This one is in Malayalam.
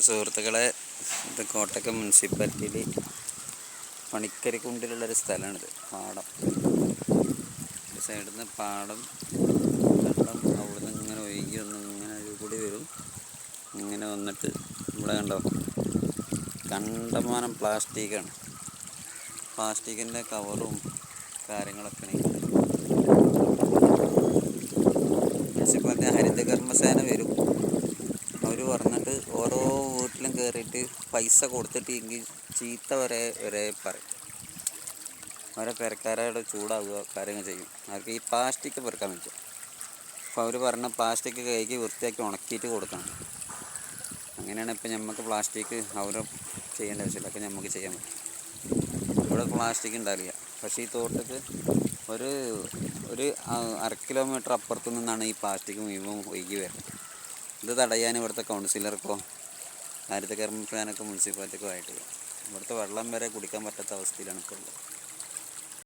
സുഹൃത്തുക്കളെ, ഇത് കോട്ടക്കൽ മുനിസിപ്പാലിറ്റിയിൽ പണിക്കരിക്കുണ്ടിലുള്ളൊരു സ്ഥലമാണിത്. പാടം സൈഡിൽ നിന്ന് പാടം വെള്ളം അവിടെ നിന്ന് ഇങ്ങനെ ഒഴുകി വന്ന് ഇങ്ങനെ അതിൽ കൂടി വരും. ഇങ്ങനെ വന്നിട്ട് ഇവിടെ കണ്ടോ, കണ്ടമാനം പ്ലാസ്റ്റിക്കാണ്. പ്ലാസ്റ്റിക്കിൻ്റെ കവറും കാര്യങ്ങളൊക്കെ മുനിസിപ്പാലിറ്റി ഹരിത കർമ്മസേന വരും. അവർ പറഞ്ഞിട്ട് ഓരോ വീട്ടിലും കയറിയിട്ട് പൈസ കൊടുത്തിട്ട് എങ്കിൽ ചീത്ത വരെ പറയും. അവരെ പെരക്കാരോട് ചൂടാവുക കാര്യങ്ങൾ ചെയ്യും. അവർക്ക് ഈ പ്ലാസ്റ്റിക് പെറുക്കാൻ പറ്റും. അപ്പോൾ അവർ പറഞ്ഞ പ്ലാസ്റ്റിക് കഴുകി വൃത്തിയാക്കി ഉണക്കിയിട്ട് കൊടുക്കണം. അങ്ങനെയാണ് ഇപ്പോൾ നമുക്ക് പ്ലാസ്റ്റിക് അവർ ചെയ്യേണ്ട ആവശ്യമില്ല, അപ്പോൾ നമുക്ക് ചെയ്യാൻ പറ്റും. ഇവിടെ പ്ലാസ്റ്റിക് ഉണ്ടാവില്ല. പക്ഷേ ഈ തോട്ടക്ക് ഒരു 1/2 കിലോമീറ്റർ അപ്പുറത്തു നിന്നാണ് ഈ പ്ലാസ്റ്റിക് മുഴുവൻ ഒഴുകി വരുന്നത്. ഇത് തടയാൻ ഇവിടുത്തെ കൗൺസിലർക്കോ ഹരിത കർമ്മസേനക്കോ മുനിസിപ്പാലിറ്റിക്കോ ആയിട്ടില്ല. ഇവിടുത്തെ വെള്ളം വരെ കുടിക്കാൻ പറ്റാത്ത അവസ്ഥയിലാണ് ഇപ്പോൾ ഉള്ളത്.